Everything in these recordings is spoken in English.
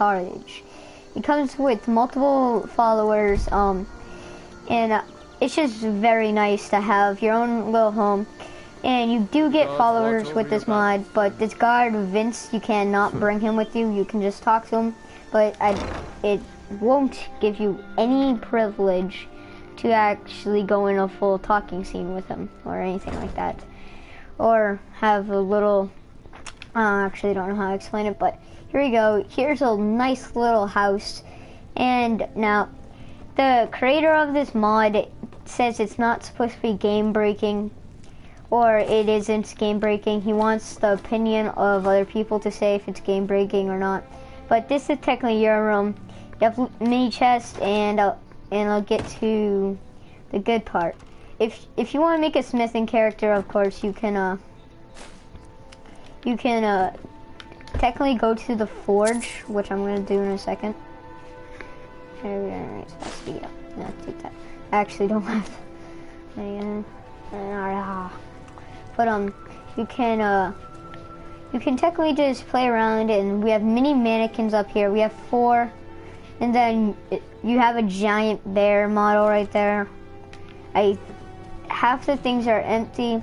Cottage. It comes with multiple followers, and it's just very nice to have your own little home. And you do get followers with this mod, but this guard Vince, you cannot bring him with you. You can just talk to him, but it won't give you any privilege to actually go in a full talking scene with him or anything like that, or have a little. Actually, I don't know how to explain it, but here we go. Here's a nice little house, and now the creator of this mod says it's not supposed to be game breaking, or it isn't game breaking. He wants the opinion of other people to say if it's game breaking or not. But this is technically your room. You have mini chest, and I'll get to the good part. If you want to make a smithing character, of course you can technically go to the forge, which I'm gonna do in a second. Alright, so speed up. No, take that. I actually don't have. But you can technically just play around, and we have mini mannequins up here. We have 4, and then you have a giant bear model right there. Half the things are empty.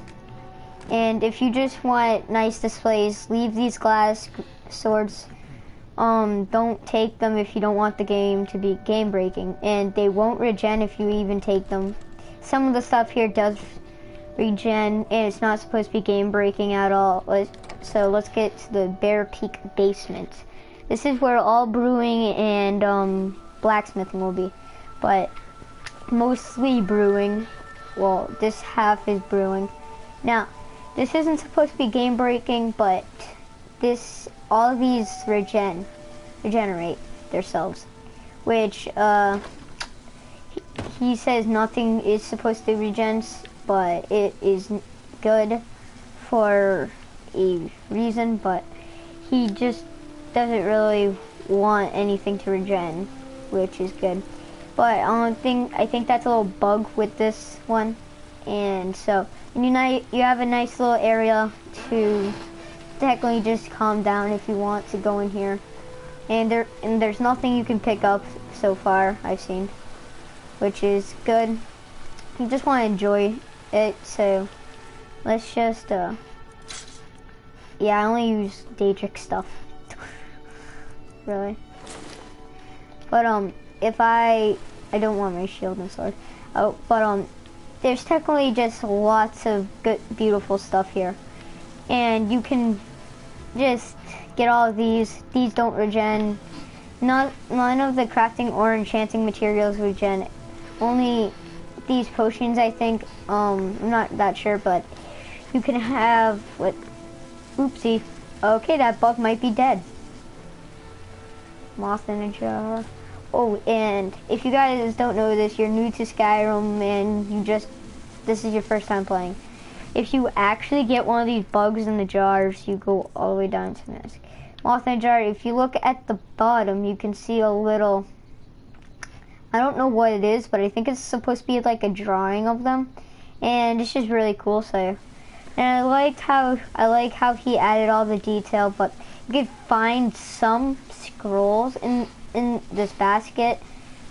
And if you just want nice displays, leave these glass swords. Don't take them if you don't want the game to be game breaking, and they won't regen if you even take them. Some of the stuff here does regen, and it's not supposed to be game breaking at all. So let's get to the Bear Peak basement. This is where all brewing and blacksmithing will be, but mostly brewing. Well, this half is brewing. Now, this isn't supposed to be game breaking, but all of these regenerate themselves, which he says nothing is supposed to regen, but it is good for a reason, but he just doesn't really want anything to regen, which is good. But I think that's a little bug with this one. And so you have a nice little area to technically just calm down if you want to go in here. And there's nothing you can pick up so far I've seen, which is good. You just want to enjoy it. So let's just yeah, I only use Daedric stuff. Really. But if I don't want my shield and sword. Oh, but there's technically just lots of good, beautiful stuff here, and you can just get all of these. These don't regen. None of the crafting or enchanting materials regen. Only these potions, I think. I'm not that sure, but you can have what? Oopsie. Okay, that bug might be dead. Moth in a jar. Oh, and if you guys don't know this, you're new to Skyrim and this is your first time playing. If you actually get one of these bugs in the jars, you go all the way down to this. Moth in a jar, if you look at the bottom, you can see a little, I don't know what it is, but I think it's supposed to be like a drawing of them. And it's just really cool, so. And I like how he added all the detail, but you can find some scrolls in this basket,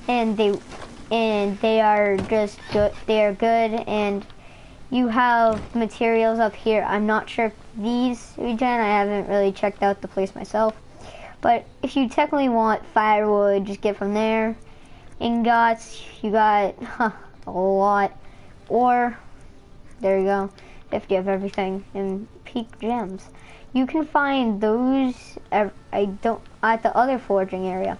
and they are just good. They are good, and you have materials up here. I'm not sure if these regen. I haven't really checked out the place myself, but if you technically want firewood, just get from there. Ingots, you got a lot, or there you go. 50 of everything, and peak gems. You can find those at the other forging area,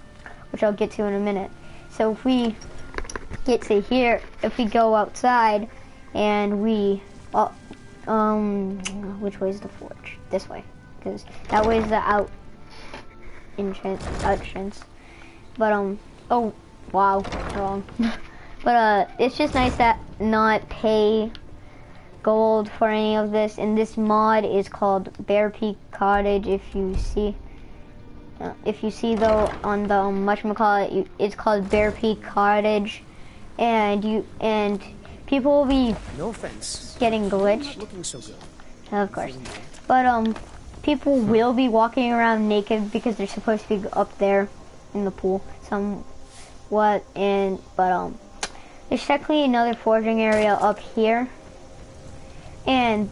which I'll get to in a minute. So if we get to here, if we go outside and we, which way is the forge? This way, because that way is the entrance. But oh wow, wrong. But it's just nice that not pay gold for any of this, and this mod is called Bear Peak Cottage. If you see though on the whatchamacallit, it's called Bear Peak Cottage, and people will be no offense getting glitched. looking so good. Of course, but people will be walking around naked because they're supposed to be up there in the pool somewhat, but there's technically another foraging area up here, and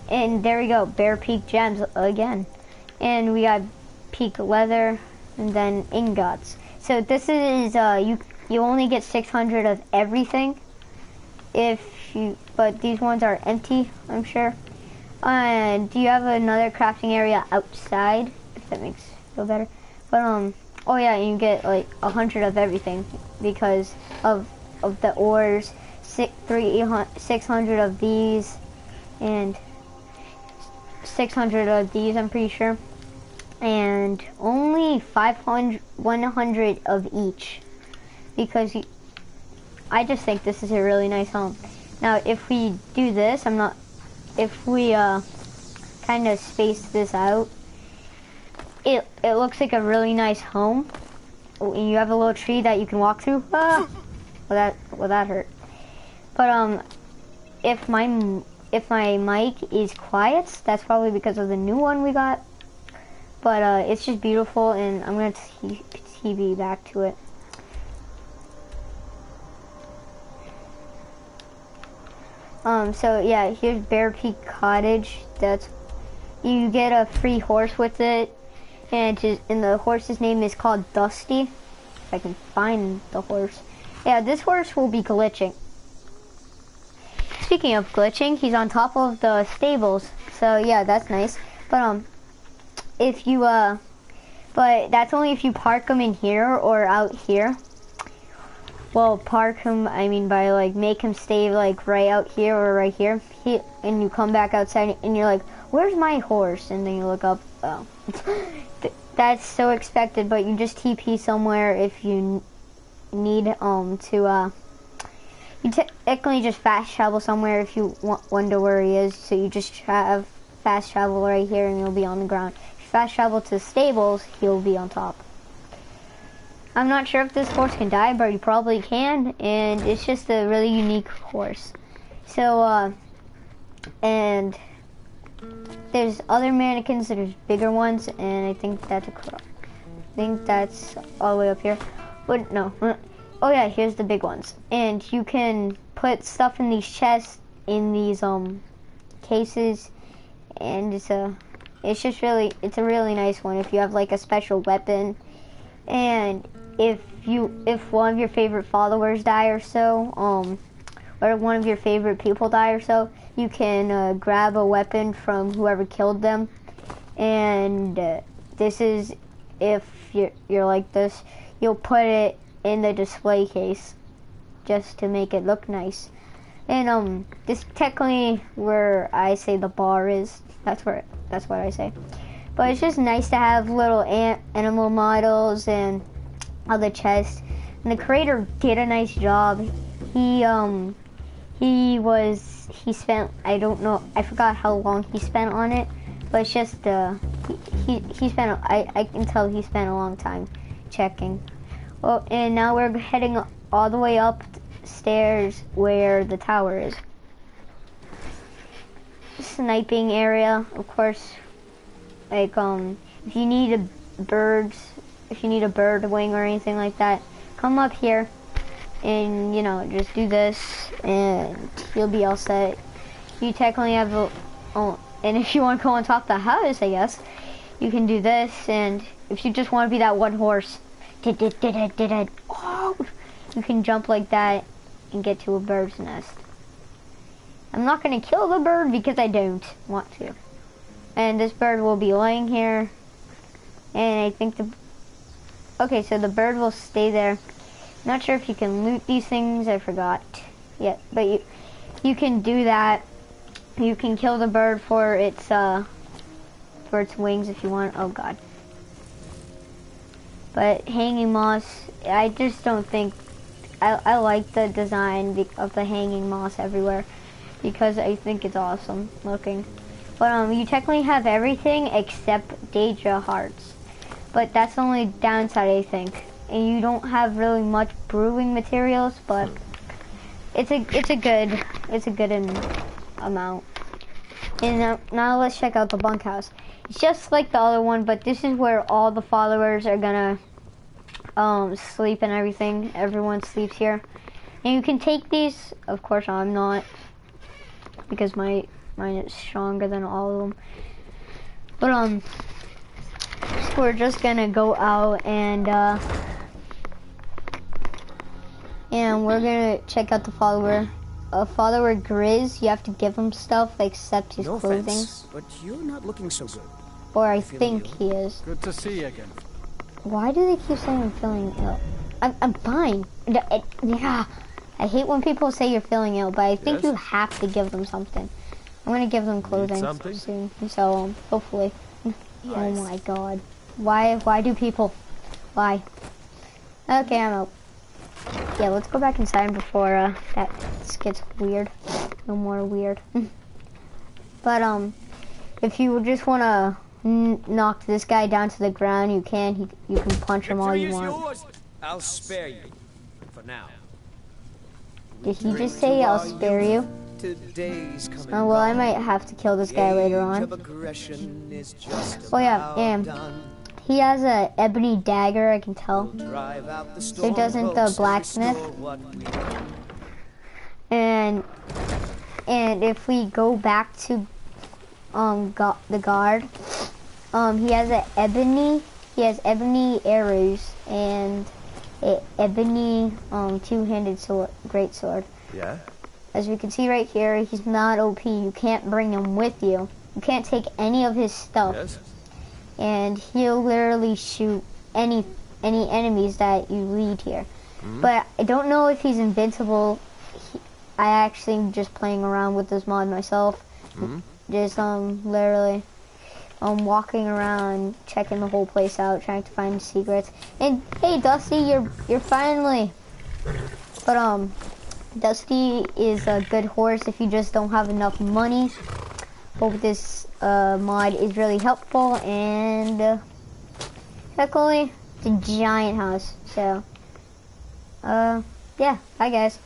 there we go, Bear Peak gems again, and we got peak leather and then ingots. So this is you only get 600 of everything but these ones are empty, I'm sure. And you have another crafting area outside, if that makes you feel better. But oh yeah, you get like 100 of everything because of the ores, 600 of these, and 600 of these, I'm pretty sure, and only 100 of each, because I just think this is a really nice home. Now, if we do this, if we kind of space this out, it looks like a really nice home. You have a little tree that you can walk through. Well, that hurt. But if my mic is quiet, that's probably because of the new one we got. But it's just beautiful, and I'm gonna TV back to it. So yeah, here's Bear Peak Cottage. You get a free horse with it, and the horse's name is called Dusty. If I can find the horse. Yeah, this horse will be glitching. Speaking of glitching, he's on top of the stables. So yeah, that's nice. But but that's only if you park him in here or out here. Well, park him, I mean by like make him stay like right out here or right here. And you come back outside and you're like, where's my horse? And then you look up. Oh. That's so expected, but you just TP somewhere if you need you technically just fast travel somewhere if you wonder where he is. So you just have fast travel right here and you'll be on the ground. If you fast travel to the stables, he'll be on top. I'm not sure if this horse can die, but he probably can, and it's just a really unique horse. So, and there's other mannequins, there's bigger ones, and I think that's all the way up here. But no, oh yeah, here's the big ones. And you can put stuff in these chests, in these cases, and it's a really nice one if you have like a special weapon. And if one of your favorite followers die or so, or one of your favorite people die or so, you can grab a weapon from whoever killed them. And this is, if you're like this, you'll put it in the display case just to make it look nice. And this technically where I say the bar is. That's what I say. But it's just nice to have little animal models and other chests. And the creator did a nice job. He spent, I don't know, I forgot how long he spent on it, but it's just he spent, I can tell he spent a long time checking. Well, and now we're heading all the way upstairs where the tower is. Sniping area, of course. Like if you need a bird wing or anything like that, come up here and just do this and you'll be all set. You technically have and if you want to go on top of the house, I guess you can do this. And if you just want to be that one horse, you can jump like that and get to a bird's nest. I'm not going to kill the bird because I don't want to. And this bird will be laying here. And I think okay, so the bird will stay there. Not sure if you can loot these things, I forgot yet. But you can do that. You can kill the bird for its wings if you want. Oh god. But hanging moss, I just don't think, I like the design of the hanging moss everywhere because I think it's awesome looking. But you technically have everything except Daedra hearts. But that's the only downside, I think. And you don't have really much brewing materials, but it's a good amount. And now let's check out the bunkhouse. It's just like the other one, but this is where all the followers are gonna sleep and everything. Everyone sleeps here. And you can take these, of course I'm not, because mine is stronger than all of them. But so we're just gonna go out and we're gonna check out the follower. A follower Grizz, you have to give him stuff except his clothing. Offense, but you're not looking so good. Or I think he is. Good to see you again. Why do they keep saying I'm feeling ill? I'm fine. Yeah, I hate when people say you're feeling ill, but I think you have to give them something. I'm gonna give them clothing soon, so hopefully. Yes. Oh my god. Why do people? Why? Okay, I'm out. Yeah, let's go back inside before that gets weird. No more weird. But if you just wanna knock this guy down to the ground, you can. You can punch him all you want. Yours. I'll spare you for now. Did he just say I'll spare you? Oh well, I might have to kill this guy later on. Oh yeah, and he has a ebony dagger, I can tell. So doesn't the blacksmith. And if we go back to the guard, he has ebony arrows and a ebony two-handed sword, great sword. Yeah. As we can see right here, he's not OP. You can't bring him with you. You can't take any of his stuff. Yes. And he'll literally shoot any enemies that you lead here. But I don't know if he's invincible. I actually am just playing around with this mod myself. Just literally walking around, checking the whole place out, trying to find secrets. And hey, Dusty, you're finally. But Dusty is a good horse if you just don't have enough money. Hope this mod is really helpful, and luckily it's a giant house. So yeah, bye guys.